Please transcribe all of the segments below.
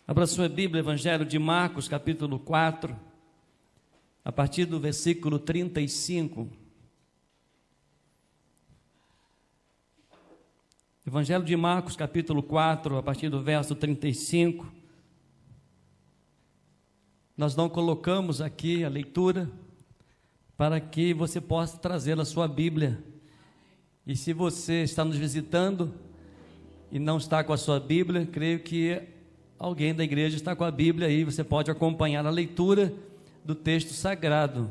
Abra sua Bíblia, Evangelho de Marcos, capítulo 4, a partir do versículo 35. Evangelho de Marcos, capítulo 4, a partir do verso 35. Nós não colocamos aqui a leitura para que você possa trazer a sua Bíblia. E se você está nos visitando e não está com a sua Bíblia, creio que alguém da igreja está com a Bíblia aí, você pode acompanhar a leitura do texto sagrado.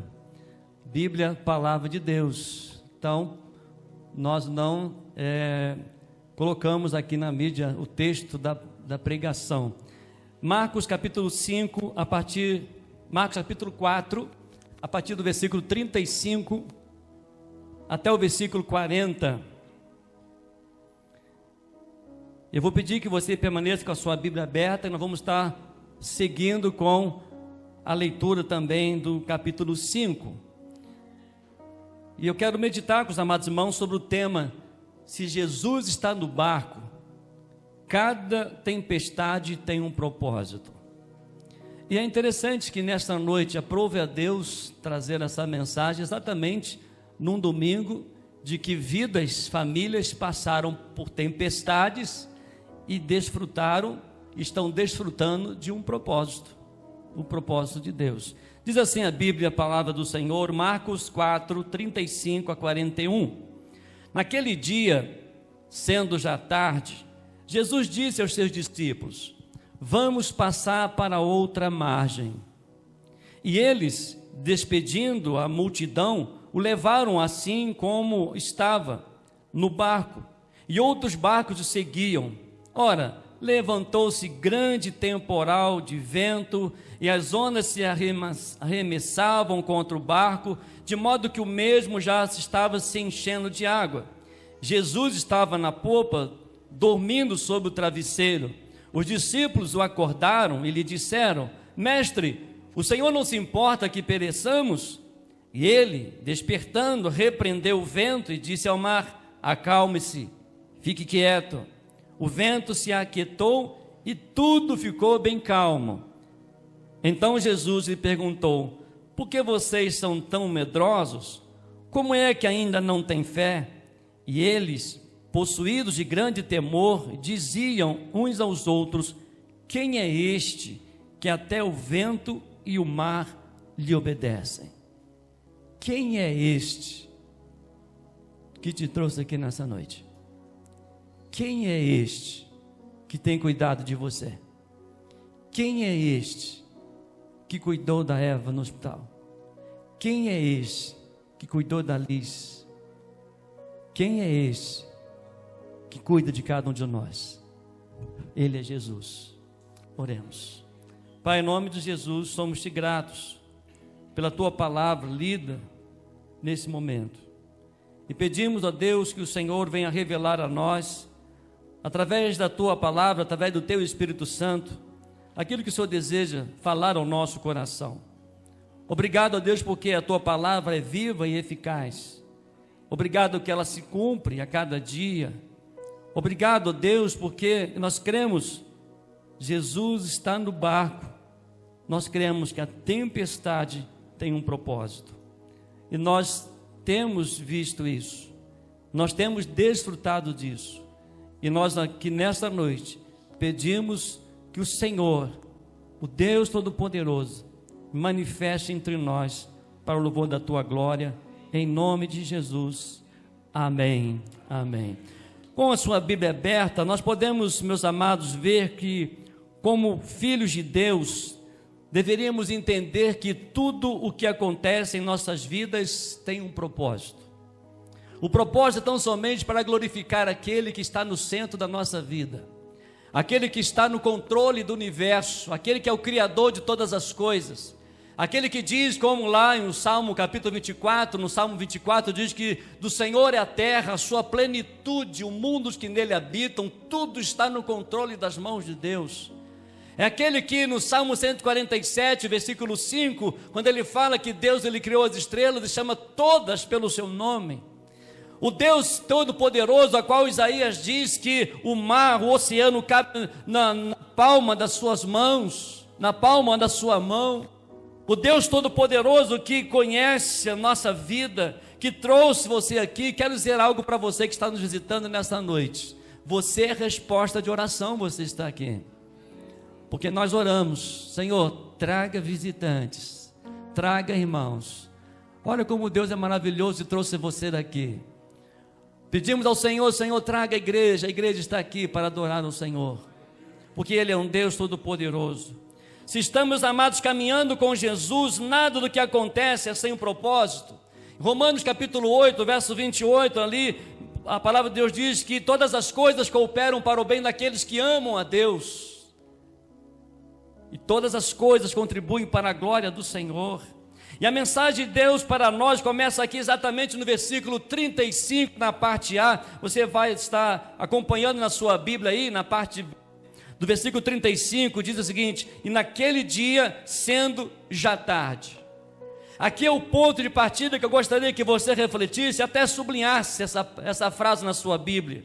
Bíblia, palavra de Deus. Então, nós não colocamos aqui na mídia o texto da pregação. Marcos capítulo 5, Marcos capítulo 4, a partir do versículo 35 até o versículo 40. Eu vou pedir que você permaneça com a sua Bíblia aberta e nós vamos estar seguindo com a leitura também do capítulo 5. E eu quero meditar com os amados irmãos sobre o tema: se Jesus está no barco, cada tempestade tem um propósito. E é interessante que nesta noite aprove a Deus trazer essa mensagem exatamente num domingo de que vidas, famílias passaram por tempestades e estão desfrutando de um propósito, o propósito de Deus. Diz assim a Bíblia, a palavra do Senhor, Marcos 4, 35 a 41. Naquele dia, sendo já tarde, Jesus disse aos seus discípulos: vamos passar para outra margem. E eles, despedindo a multidão, o levaram assim como estava, no barco, e outros barcos o seguiam. Ora, levantou-se grande temporal de vento, e as ondas se arremessavam contra o barco, de modo que o mesmo já estava se enchendo de água. Jesus estava na popa, dormindo sob o travesseiro. Os discípulos o acordaram e lhe disseram: Mestre, o Senhor não se importa que pereçamos? E ele, despertando, repreendeu o vento e disse ao mar: acalme-se, fique quieto. O vento se aquietou e tudo ficou bem calmo. Então Jesus lhe perguntou: por que vocês são tão medrosos? Como é que ainda não têm fé? E eles, possuídos de grande temor, diziam uns aos outros: quem é este que até o vento e o mar lhe obedecem? Quem é este que te trouxe aqui nessa noite? Quem é este que tem cuidado de você? Quem é este que cuidou da Eva no hospital? Quem é este que cuidou da Liz? Quem é este que cuida de cada um de nós? Ele é Jesus. Oremos. Pai, em nome de Jesus, somos-te gratos pela tua palavra lida nesse momento. E pedimos a Deus que o Senhor venha revelar a nós, através da tua palavra, através do teu Espírito Santo, aquilo que o Senhor deseja falar ao nosso coração. Obrigado a Deus porque a tua palavra é viva e eficaz. Obrigado que ela se cumpre a cada dia. Obrigado a Deus porque nós cremos, Jesus está no barco. Nós cremos que a tempestade tem um propósito. E nós temos visto isso. Nós temos desfrutado disso. E nós aqui nesta noite pedimos que o Senhor, o Deus Todo-Poderoso, manifeste entre nós para o louvor da tua glória, em nome de Jesus. Amém. Amém. Com a sua Bíblia aberta, nós podemos, meus amados, ver que, como filhos de Deus, deveríamos entender que tudo o que acontece em nossas vidas tem um propósito. O propósito é tão somente para glorificar aquele que está no centro da nossa vida, aquele que está no controle do universo, aquele que é o Criador de todas as coisas, aquele que diz, como lá no Salmo capítulo 24, no Salmo 24 diz que do Senhor é a terra, a sua plenitude, o mundo que nele habitam, tudo está no controle das mãos de Deus. É aquele que no Salmo 147, versículo 5, quando ele fala que Deus ele criou as estrelas e chama todas pelo seu nome. O Deus Todo-Poderoso, a qual Isaías diz que o mar, o oceano cabe na palma das suas mãos, na palma da sua mão. O Deus Todo-Poderoso que conhece a nossa vida, que trouxe você aqui. Quero dizer algo para você que está nos visitando nessa noite. Você é resposta de oração, você está aqui. Porque nós oramos: Senhor, traga visitantes, traga irmãos. Olha como Deus é maravilhoso e trouxe você daqui. Pedimos ao Senhor: Senhor, traga a igreja está aqui para adorar o Senhor, porque Ele é um Deus Todo-Poderoso. Se estamos, amados, caminhando com Jesus, nada do que acontece é sem um propósito. Romanos capítulo 8, verso 28, ali, a palavra de Deus diz que todas as coisas cooperam para o bem daqueles que amam a Deus. E todas as coisas contribuem para a glória do Senhor. E a mensagem de Deus para nós começa aqui exatamente no versículo 35, na parte A. Você vai estar acompanhando na sua Bíblia aí, na parte do versículo 35, diz o seguinte: e naquele dia, sendo já tarde. Aqui é o ponto de partida que eu gostaria que você refletisse, até sublinhasse essa frase na sua Bíblia.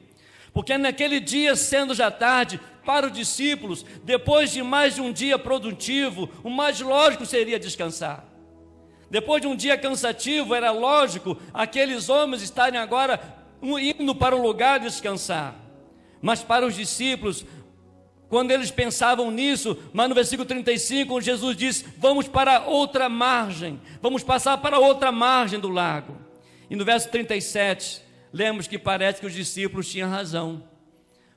Porque naquele dia, sendo já tarde, para os discípulos, depois de mais de um dia produtivo, o mais lógico seria descansar. Depois de um dia cansativo, era lógico aqueles homens estarem agora indo para o lugar descansar. Mas para os discípulos, quando eles pensavam nisso, mas no versículo 35, Jesus diz: vamos para outra margem, vamos passar para outra margem do lago. E no verso 37, lemos que parece que os discípulos tinham razão,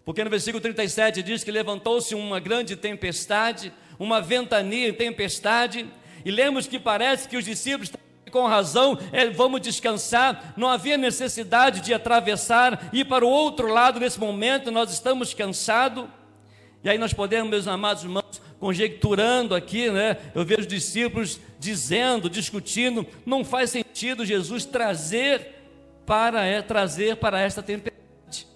porque no versículo 37 diz que levantou-se uma grande tempestade, uma ventania e tempestade, e lemos que parece que os discípulos com razão, vamos descansar, não havia necessidade de atravessar, ir para o outro lado nesse momento, nós estamos cansados. E aí nós podemos, meus amados irmãos, conjecturando aqui, né? Eu vejo os discípulos dizendo, discutindo, não faz sentido Jesus trazer para esta tempestade.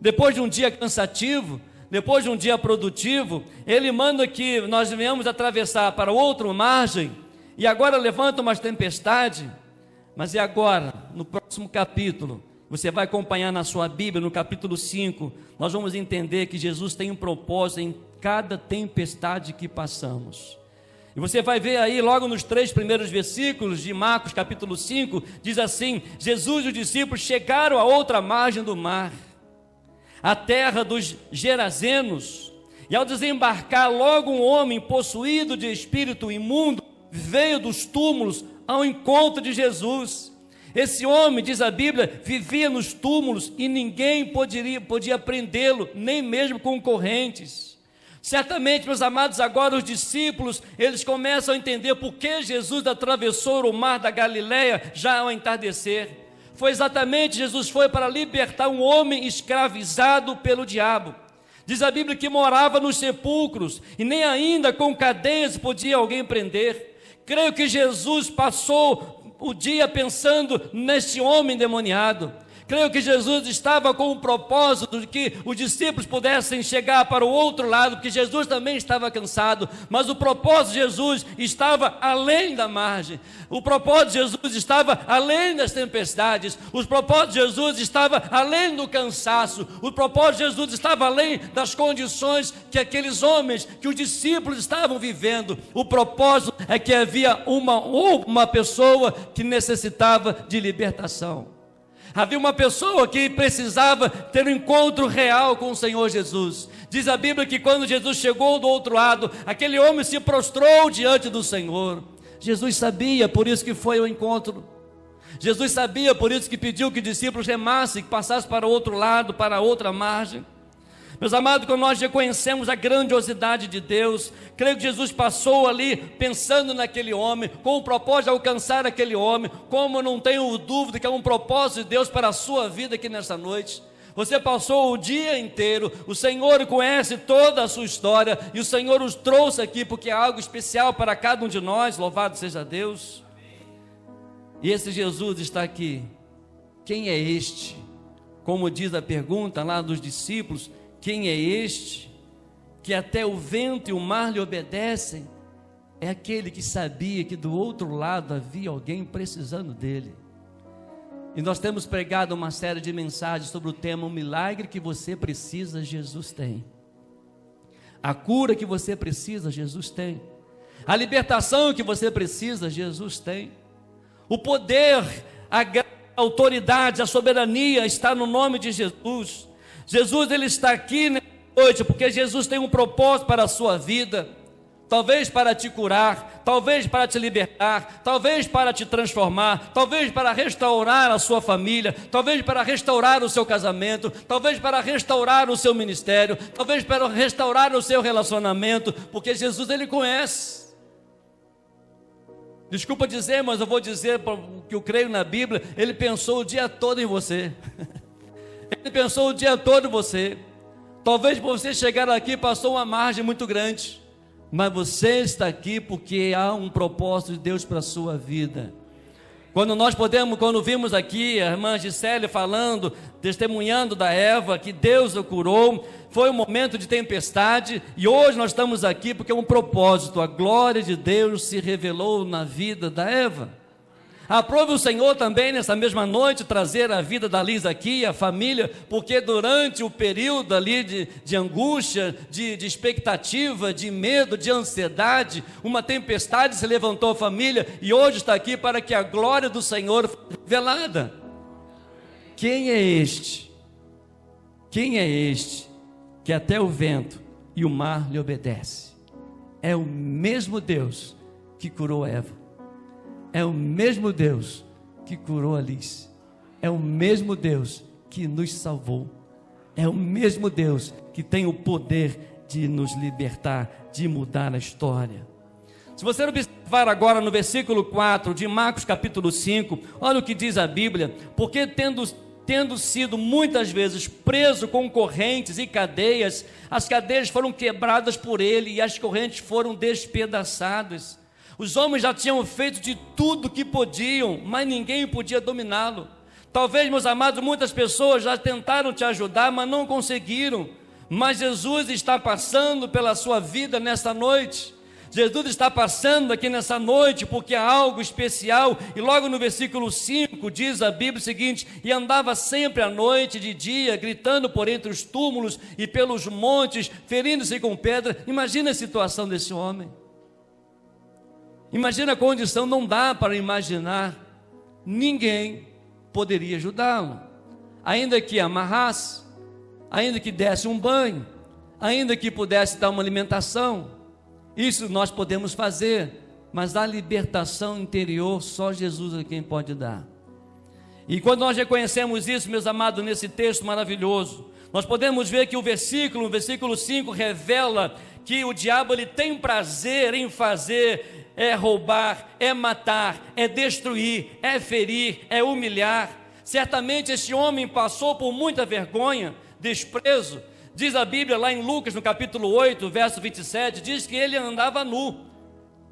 Depois de um dia cansativo, depois de um dia produtivo, Ele manda que nós venhamos atravessar para outra margem, e agora levanta uma tempestade. Mas e agora, no próximo capítulo, você vai acompanhar na sua Bíblia, no capítulo 5, nós vamos entender que Jesus tem um propósito em cada tempestade que passamos. E você vai ver aí, logo nos 3 primeiros versículos de Marcos capítulo 5, diz assim: Jesus e os discípulos chegaram à outra margem do mar, a terra dos Gerazenos, e ao desembarcar, logo um homem possuído de espírito imundo veio dos túmulos ao encontro de Jesus. Esse homem, diz a Bíblia, vivia nos túmulos e ninguém podia prendê-lo, nem mesmo com correntes. Certamente, meus amados, agora os discípulos, eles começam a entender por que Jesus atravessou o mar da Galileia já ao entardecer. Foi exatamente, Jesus foi para libertar um homem escravizado pelo diabo. Diz a Bíblia que morava nos sepulcros e nem ainda com cadeias podia alguém prender. Creio que Jesus passou o dia pensando neste homem endemoniado. Creio que Jesus estava com o propósito de que os discípulos pudessem chegar para o outro lado, porque Jesus também estava cansado, mas o propósito de Jesus estava além da margem. O propósito de Jesus estava além das tempestades. O propósito de Jesus estava além do cansaço. O propósito de Jesus estava além das condições que aqueles homens, que os discípulos estavam vivendo. O propósito é que havia uma pessoa que necessitava de libertação. Havia uma pessoa que precisava ter um encontro real com o Senhor Jesus. Diz a Bíblia que quando Jesus chegou do outro lado, aquele homem se prostrou diante do Senhor. Jesus sabia, por isso que foi ao encontro. Jesus sabia, por isso que pediu que os discípulos remassem, que passassem para o outro lado, para a outra margem. Meus amados, quando nós reconhecemos a grandiosidade de Deus, creio que Jesus passou ali pensando naquele homem, com o propósito de alcançar aquele homem, como eu não tenho dúvida que é um propósito de Deus para a sua vida aqui nessa noite. Você passou o dia inteiro, o Senhor conhece toda a sua história, e o Senhor os trouxe aqui porque é algo especial para cada um de nós, louvado seja Deus. E esse Jesus está aqui. Quem é este? Como diz a pergunta lá dos discípulos, quem é este, que até o vento e o mar lhe obedecem? É aquele que sabia que do outro lado havia alguém precisando dele. E nós temos pregado uma série de mensagens sobre o tema: o milagre que você precisa, Jesus tem. A cura que você precisa, Jesus tem. A libertação que você precisa, Jesus tem. O poder, a autoridade, a soberania está no nome de Jesus. Jesus, ele está aqui nessa noite porque Jesus tem um propósito para a sua vida. Talvez para te curar, talvez para te libertar, talvez para te transformar, talvez para restaurar a sua família, talvez para restaurar o seu casamento, talvez para restaurar o seu ministério, talvez para restaurar o seu relacionamento, porque Jesus, ele conhece. Desculpa dizer, mas eu vou dizer que eu creio na Bíblia, ele pensou o dia todo em você. Ele pensou o dia todo em você. Talvez por você chegar aqui passou uma margem muito grande, mas você está aqui porque há um propósito de Deus para a sua vida. Quando vimos aqui a irmã Gisele falando, testemunhando da Eva, que Deus a curou, foi um momento de tempestade, e hoje nós estamos aqui porque é um propósito, a glória de Deus se revelou na vida da Eva. Aprove o Senhor também nessa mesma noite trazer a vida da Liz aqui, a família, porque durante o período ali de angústia, de expectativa, de medo, de ansiedade, uma tempestade se levantou a família, e hoje está aqui para que a glória do Senhor seja revelada. Quem é este? Quem é este que até o vento e o mar lhe obedece? É o mesmo Deus que curou Eva. É o mesmo Deus que curou Alice. É o mesmo Deus que nos salvou. É o mesmo Deus que tem o poder de nos libertar, de mudar a história. Se você observar agora no versículo 4 de Marcos capítulo 5, olha o que diz a Bíblia: porque tendo sido muitas vezes preso com correntes e cadeias, as cadeias foram quebradas por ele e as correntes foram despedaçadas. Os homens já tinham feito de tudo que podiam, mas ninguém podia dominá-lo. Talvez, meus amados, muitas pessoas já tentaram te ajudar, mas não conseguiram. Mas Jesus está passando pela sua vida nessa noite. Jesus está passando aqui nessa noite porque há algo especial. E logo no versículo 5 diz a Bíblia o seguinte: e andava sempre à noite e de dia, gritando por entre os túmulos e pelos montes, ferindo-se com pedra. Imagina a situação desse homem. Imagina a condição, não dá para imaginar. Ninguém poderia ajudá-lo, ainda que amarrasse, ainda que desse um banho, ainda que pudesse dar uma alimentação. Isso nós podemos fazer, mas a libertação interior só Jesus é quem pode dar. E quando nós reconhecemos isso, meus amados, nesse texto maravilhoso, nós podemos ver que o versículo 5 revela que o diabo ele tem prazer em fazer, é roubar, é matar, é destruir, é ferir, é humilhar. Certamente este homem passou por muita vergonha, desprezo. Diz a Bíblia lá em Lucas, no capítulo 8, verso 27, diz que ele andava nu.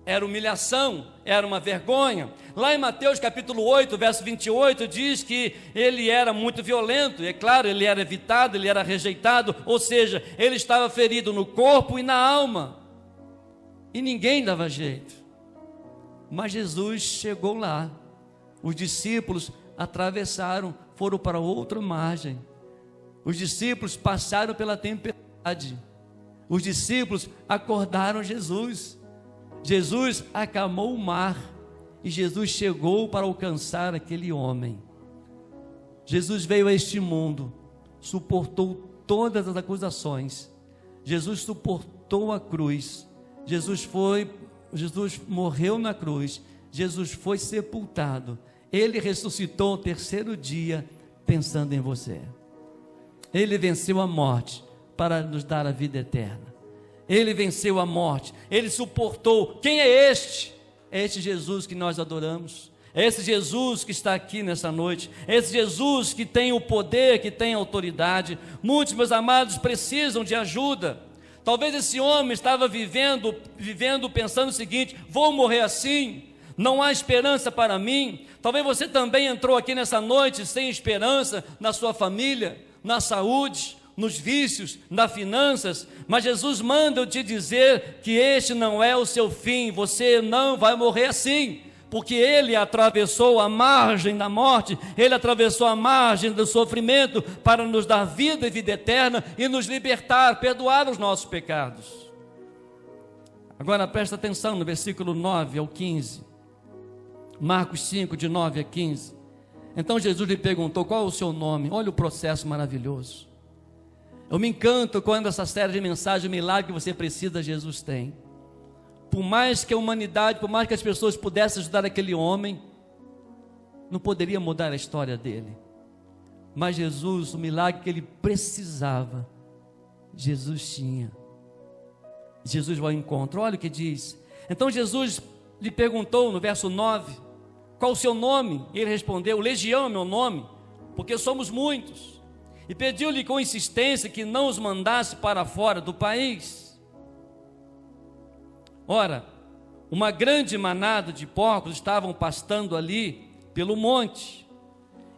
Era humilhação, era uma vergonha. Lá em Mateus capítulo 8, verso 28, diz que ele era muito violento. E é claro, ele era evitado, ele era rejeitado. Ou seja, ele estava ferido no corpo e na alma. E ninguém dava jeito. Mas Jesus chegou lá. Os discípulos atravessaram, foram para outra margem. Os discípulos passaram pela tempestade. Os discípulos acordaram Jesus. Jesus acalmou o mar. E Jesus chegou para alcançar aquele homem. Jesus veio a este mundo, suportou todas as acusações. Jesus suportou a cruz. Jesus morreu na cruz. Jesus foi sepultado. Ele ressuscitou no terceiro dia, pensando em você. Ele venceu a morte para nos dar a vida eterna. Ele venceu a morte. Ele suportou. Quem é este? É este Jesus que nós adoramos. É esse Jesus que está aqui nessa noite. É esse Jesus que tem o poder, que tem a autoridade. Muitos, meus amados, precisam de ajuda. Talvez esse homem estava vivendo pensando o seguinte: vou morrer assim, não há esperança para mim. Talvez você também entrou aqui nessa noite sem esperança na sua família, na saúde, nos vícios, nas finanças, mas Jesus manda eu te dizer que este não é o seu fim. Você não vai morrer assim, porque ele atravessou a margem da morte, ele atravessou a margem do sofrimento para nos dar vida e vida eterna e nos libertar, perdoar os nossos pecados. Agora presta atenção no versículo 9 ao 15, Marcos 5, de 9 a 15. Então Jesus lhe perguntou: qual é o seu nome? Olha o processo maravilhoso. Eu me encanto quando essa série de mensagens, o milagre que você precisa, Jesus tem. Por mais que a humanidade, por mais que as pessoas pudessem ajudar aquele homem, não poderia mudar a história dele. Mas Jesus, o milagre que ele precisava, Jesus tinha. Jesus vai ao encontro. Olha o que diz. Então Jesus lhe perguntou no verso 9: qual o seu nome? E ele respondeu: Legião é meu nome, porque somos muitos. E pediu-lhe com insistência que não os mandasse para fora do país. Ora, uma grande manada de porcos estavam pastando ali pelo monte,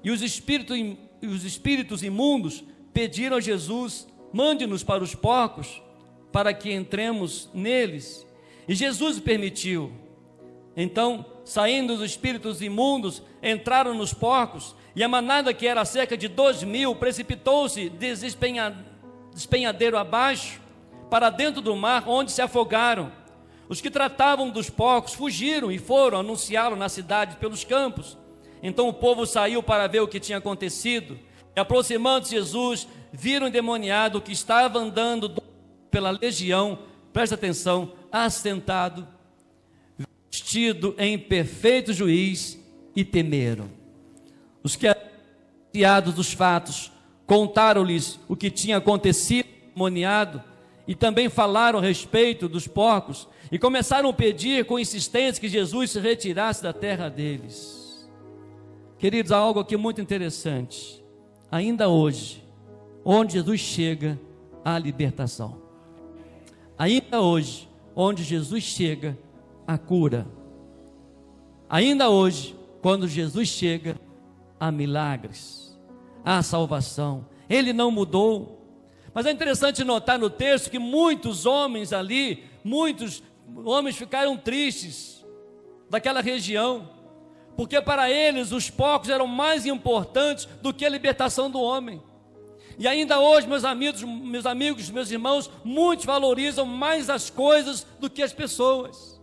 e os espíritos imundos pediram a Jesus: mande-nos para os porcos, para que entremos neles. E Jesus permitiu. Então, saindo os espíritos imundos, entraram nos porcos, e a manada, que era cerca de 2.000, precipitou-se despenhadeiro abaixo, para dentro do mar, onde se afogaram. Os que tratavam dos porcos fugiram e foram anunciá-lo na cidade pelos campos. Então o povo saiu para ver o que tinha acontecido. E aproximando-se Jesus, viram o endemoniado que estava andando pela legião, presta atenção, assentado, vestido em perfeito juízo, e temeram. Os que haviam anunciado dos fatos contaram-lhes o que tinha acontecido ao endemoniado, e também falaram a respeito dos porcos, e começaram a pedir com insistência que Jesus se retirasse da terra deles. Queridos, há algo aqui muito interessante. Ainda hoje, onde Jesus chega, há libertação. Ainda hoje, onde Jesus chega, há cura. Ainda hoje, quando Jesus chega, há milagres, há salvação. Ele não mudou. Mas é interessante notar no texto que muitos homens ali, muitos homens ficaram tristes daquela região, porque para eles os porcos eram mais importantes do que a libertação do homem. E ainda hoje, meus amigos, meus irmãos, muitos valorizam mais as coisas do que as pessoas.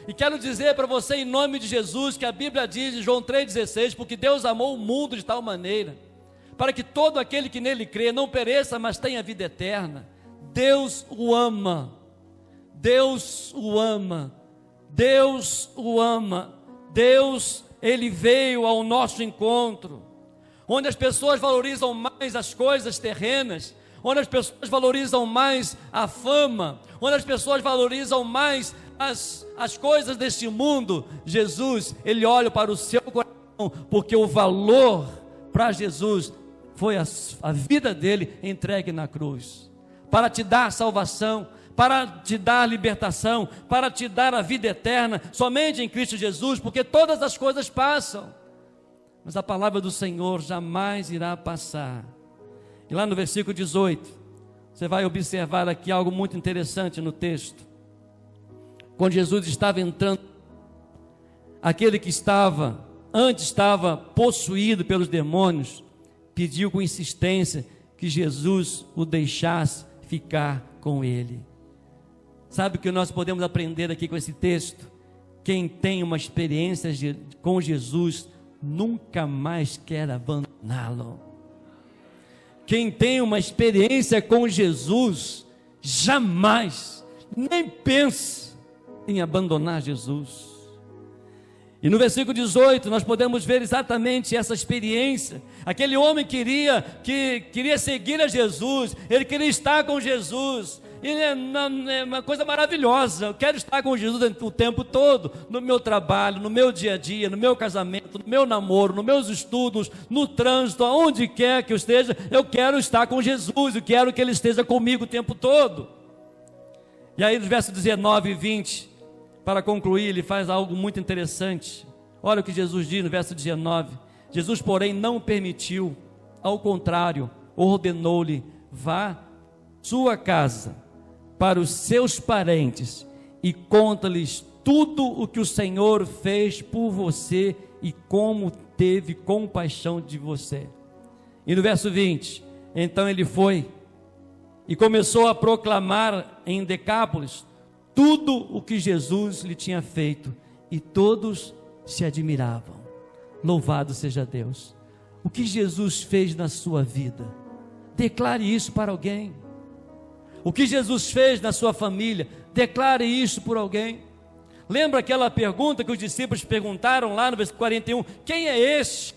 E quero dizer para você, em nome de Jesus, que a Bíblia diz em João 3,16, porque Deus amou o mundo de tal maneira, para que todo aquele que nele crê não pereça, mas tenha vida eterna. Deus o ama. Deus o ama, Deus o ama, Deus, Ele veio ao nosso encontro, onde as pessoas valorizam mais as coisas terrenas, onde as pessoas valorizam mais a fama, onde as pessoas valorizam mais as coisas deste mundo. Jesus, Ele olha para o seu coração, porque o valor para Jesus foi a vida dele entregue na cruz, para te dar salvação, para te dar libertação, para te dar a vida eterna, somente em Cristo Jesus, porque todas as coisas passam, mas a palavra do Senhor jamais irá passar. E lá no versículo 18, você vai observar aqui algo muito interessante no texto. Quando Jesus estava entrando, aquele que antes estava possuído pelos demônios, pediu com insistência que Jesus o deixasse ficar com ele. Sabe o que nós podemos aprender aqui com esse texto? Quem tem uma experiência com Jesus nunca mais quer abandoná-lo. Quem tem uma experiência com Jesus jamais, nem pensa em abandonar Jesus. E no versículo 18 nós podemos ver exatamente essa experiência. Aquele homem queria seguir a Jesus, ele queria estar com Jesus. E é uma coisa maravilhosa. Eu quero estar com Jesus o tempo todo, no meu trabalho, no meu dia a dia, no meu casamento, no meu namoro, nos meus estudos, no trânsito, aonde quer que eu esteja, eu quero estar com Jesus, eu quero que Ele esteja comigo o tempo todo. E aí nos versos 19 e 20, para concluir, ele faz algo muito interessante. Olha o que Jesus diz no verso 19: Jesus, porém, não permitiu, ao contrário, ordenou-lhe: vá sua casa, para os seus parentes, e conta-lhes tudo o que o Senhor fez por você e como teve compaixão de você. E no verso 20, então ele foi e começou a proclamar em Decápolis tudo o que Jesus lhe tinha feito, e todos se admiravam. Louvado seja Deus. O que Jesus fez na sua vida, declare isso para alguém. O que Jesus fez na sua família, declare isso por alguém. Lembra aquela pergunta que os discípulos perguntaram lá no versículo 41? Quem é este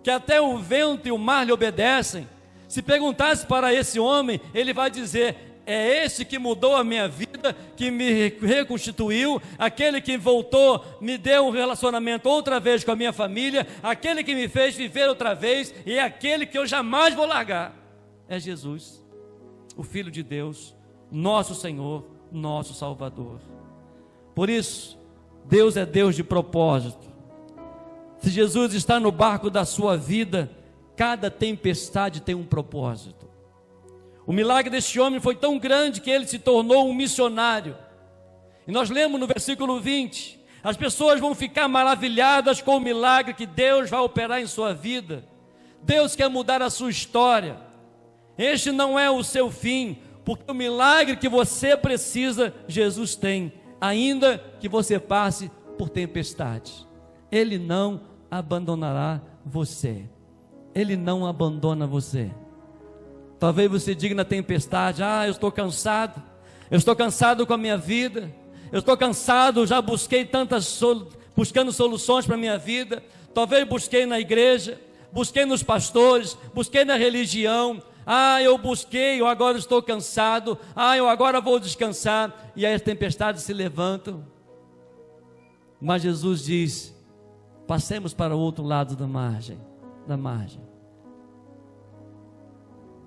que até o vento e o mar lhe obedecem? Se perguntasse para esse homem, ele vai dizer: é esse que mudou a minha vida, que me reconstituiu, aquele que voltou, me deu um relacionamento outra vez com a minha família, aquele que me fez viver outra vez, e é aquele que eu jamais vou largar. É Jesus, o Filho de Deus, nosso Senhor, nosso Salvador. Por isso, Deus é Deus de propósito. Se Jesus está no barco da sua vida, cada tempestade tem um propósito. O milagre deste homem foi tão grande que ele se tornou um missionário. E nós lemos no versículo 20, as pessoas vão ficar maravilhadas com o milagre que Deus vai operar em sua vida. Deus quer mudar a sua história. Este não é o seu fim, porque o milagre que você precisa, Jesus tem, ainda que você passe por tempestade. Ele não abandonará você. Ele não abandona você. Talvez você diga na tempestade: eu estou cansado com a minha vida, eu estou cansado, já busquei buscando soluções para a minha vida. Talvez busquei na igreja, busquei nos pastores, busquei na religião. Eu agora estou cansado, eu agora vou descansar. E aí as tempestades se levantam. Mas Jesus diz: passemos para o outro lado da margem.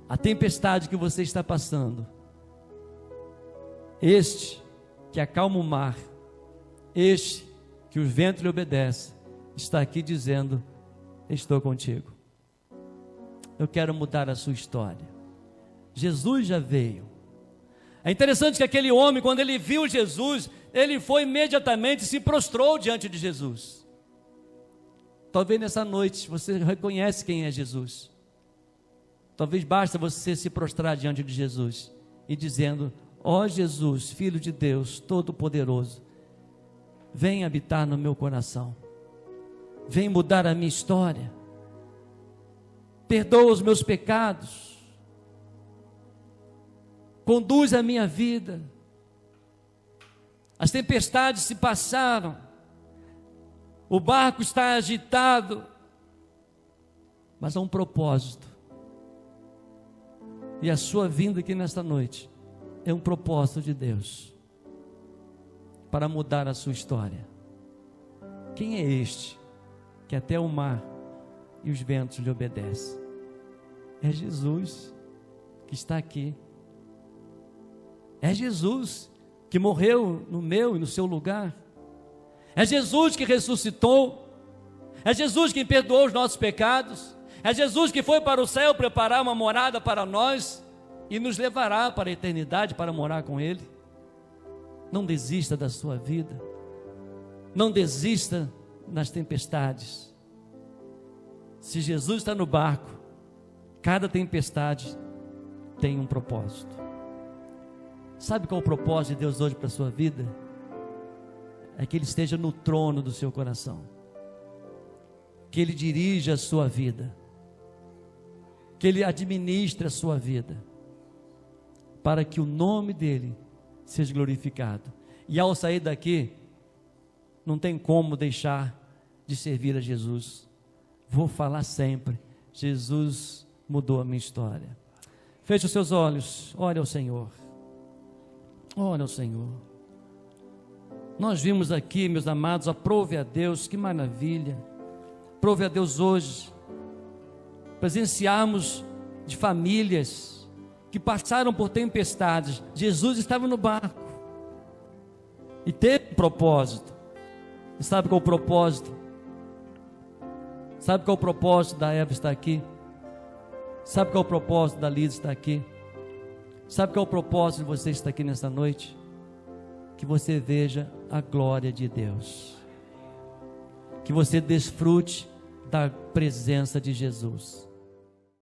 A tempestade que você está passando, este que acalma o mar, este que o vento lhe obedece, está aqui dizendo: estou contigo. Eu quero mudar a sua história. Jesus já veio. É interessante que aquele homem, quando ele viu Jesus, ele foi imediatamente e se prostrou diante de Jesus. Talvez nessa noite você reconhece quem é Jesus. Talvez basta você se prostrar diante de Jesus e dizendo: ó Jesus, Filho de Deus Todo-Poderoso, vem habitar no meu coração, vem mudar a minha história, perdoa os meus pecados, conduz a minha vida. As tempestades se passaram, o barco está agitado, mas há um propósito. E a sua vinda aqui nesta noite é um propósito de Deus para mudar a sua história. Quem é este que até o mar e os ventos lhe obedecem? É Jesus que está aqui. É Jesus que morreu no meu e no seu lugar. É Jesus que ressuscitou. É Jesus que perdoou os nossos pecados. É Jesus que foi para o céu preparar uma morada para nós e nos levará para a eternidade para morar com Ele. Não desista da sua vida. Não desista nas tempestades. Se Jesus está no barco, cada tempestade tem um propósito. Sabe qual é o propósito de Deus hoje para a sua vida? É que Ele esteja no trono do seu coração, que Ele dirija a sua vida, que Ele administre a sua vida, para que o nome dEle seja glorificado. E ao sair daqui, não tem como deixar de servir a Jesus. Vou falar sempre: Jesus mudou a minha história. Feche os seus olhos, ore ao Senhor. Ore ao Senhor. Nós vimos aqui, meus amados, aprove a Deus, que maravilha. Aprove a Deus hoje presenciarmos de famílias que passaram por tempestades. Jesus estava no barco e teve um propósito. E sabe qual é o propósito? Sabe qual é o propósito da Eva estar aqui? Sabe qual é o propósito da Lisa estar aqui? Sabe qual é o propósito de você estar aqui nessa noite? Que você veja a glória de Deus. Que você desfrute da presença de Jesus.